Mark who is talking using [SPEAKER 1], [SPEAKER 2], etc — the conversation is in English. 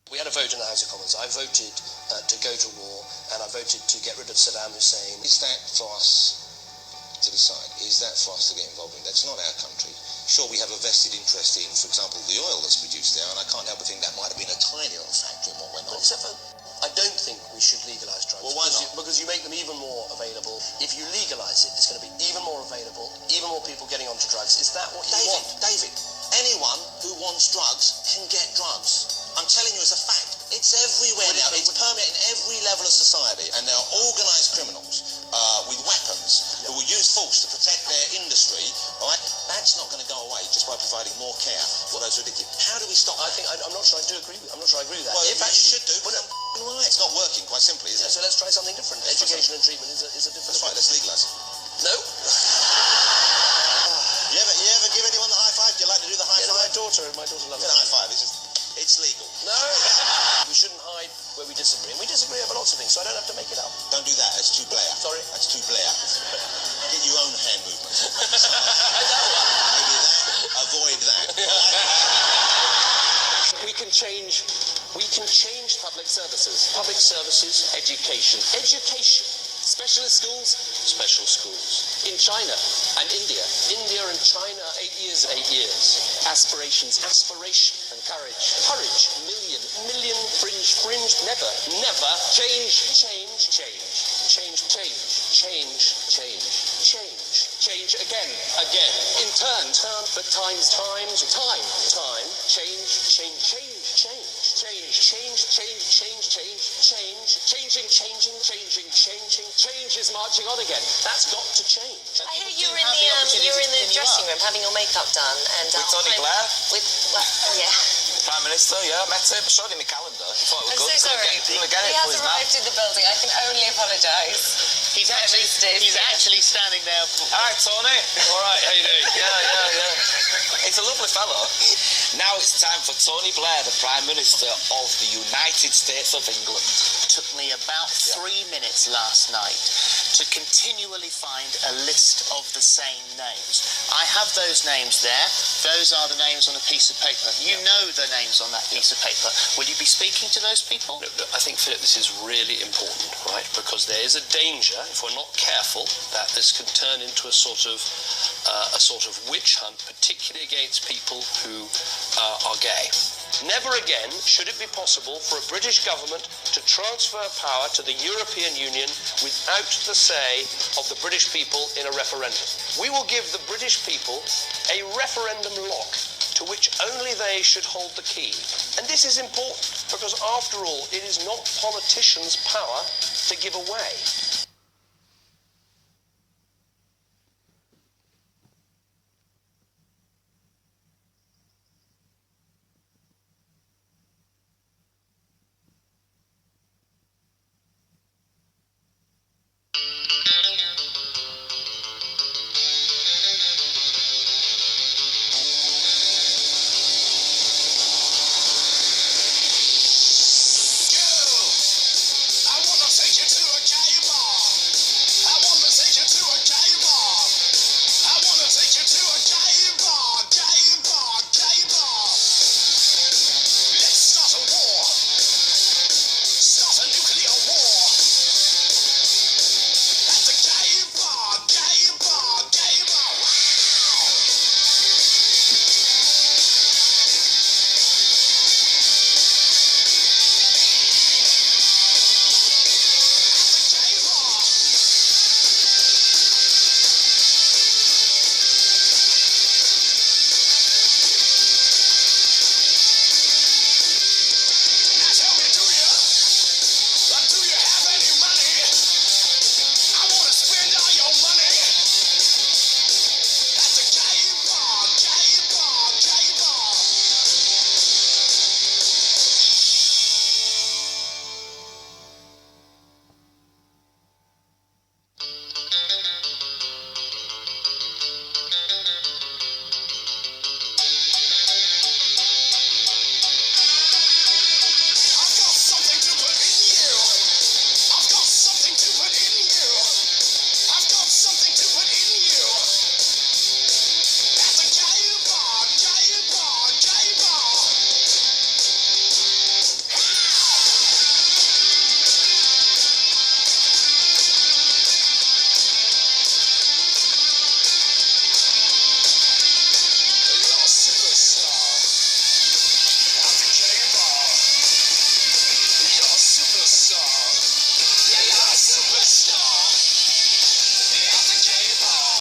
[SPEAKER 1] We had a vote in the House of Commons. I voted to go to war, and I voted to get rid of Saddam Hussein.
[SPEAKER 2] Is that for us to decide? Is that for us to get involved in? That's not our country. Sure, we have a vested interest in, for example, the oil that's produced there, and I can't help but think that might have been a tiny little factor in what went on.
[SPEAKER 1] Except for, I don't think we should legalise drugs.
[SPEAKER 2] Well, why not?
[SPEAKER 1] Because you make them even more available. If you legalise it, it's going to be even more available, even more people getting onto drugs. Is that what you want?
[SPEAKER 2] David, anyone who wants drugs can get drugs. I'm telling you, it's a fact. It's everywhere now. It's permeating every level of society, and there are organised criminals with weapons who will use force to protect their industry. Right? That's not going to go away just by providing more care for those who are addicted. How do we stop that?
[SPEAKER 1] I'm not sure I do agree with. I'm not sure I agree with that.
[SPEAKER 2] Well, in fact, you should do. But right. It's not working, quite simply, is it?
[SPEAKER 1] So let's try something different. Education and treatment is a different.
[SPEAKER 2] That's right. Let's legalise it.
[SPEAKER 1] No.
[SPEAKER 2] You ever give anyone the high five? Do you like to do the high five?
[SPEAKER 1] My daughter loves it.
[SPEAKER 2] Get a high five. It's legal.
[SPEAKER 1] No. We shouldn't hide where we disagree. And we disagree over lots of things, so I don't have to make it up.
[SPEAKER 2] Don't do that. That's too Blair.
[SPEAKER 1] Sorry?
[SPEAKER 2] That's too Blair. Get your own hand movements.
[SPEAKER 1] That one.
[SPEAKER 2] Maybe that. Avoid that.
[SPEAKER 3] We can change public services.
[SPEAKER 1] Public services, education.
[SPEAKER 3] Education. Specialist schools.
[SPEAKER 1] Special schools.
[SPEAKER 3] In China and India.
[SPEAKER 1] India and China, 8 years.
[SPEAKER 3] Aspirations. Aspiration.
[SPEAKER 1] And courage.
[SPEAKER 3] Courage.
[SPEAKER 1] Million, fringe, never. Change again.
[SPEAKER 3] In turn.
[SPEAKER 1] But times. Time. Change is marching on again. That's got to change.
[SPEAKER 4] I hear you were in the dressing room having your makeup done, and
[SPEAKER 5] With Tony Blair?
[SPEAKER 4] Yeah.
[SPEAKER 5] Prime Minister, yeah, I met him. I showed him my calendar. I thought it was
[SPEAKER 4] I'm
[SPEAKER 5] good.
[SPEAKER 4] so sorry.
[SPEAKER 5] Gonna get
[SPEAKER 4] He
[SPEAKER 5] it for
[SPEAKER 4] has
[SPEAKER 5] his
[SPEAKER 4] arrived in the building. I can only apologise.
[SPEAKER 6] He's actually standing there.
[SPEAKER 5] Hi, Tony.
[SPEAKER 6] All right, how you doing?
[SPEAKER 5] Yeah. He's a lovely fellow. Now it's time for Tony Blair, the Prime Minister of the United States of England.
[SPEAKER 6] It took me about 3 minutes last night to continually find a list of the same names. I have those names there. Those are the names on a piece of paper. You know the names on that piece of paper. Will you be speaking to those people?
[SPEAKER 1] I think, Philip, this is really important, right? Because there is a danger, if we're not careful, that this could turn into a sort of witch hunt, particularly against people who are gay. Never again should it be possible for a British government to transfer power to the European Union without the say of the British people in a referendum. We will give the British people a referendum lock to which only they should hold the key. And this is important because, after all, it is not politicians' power to give away.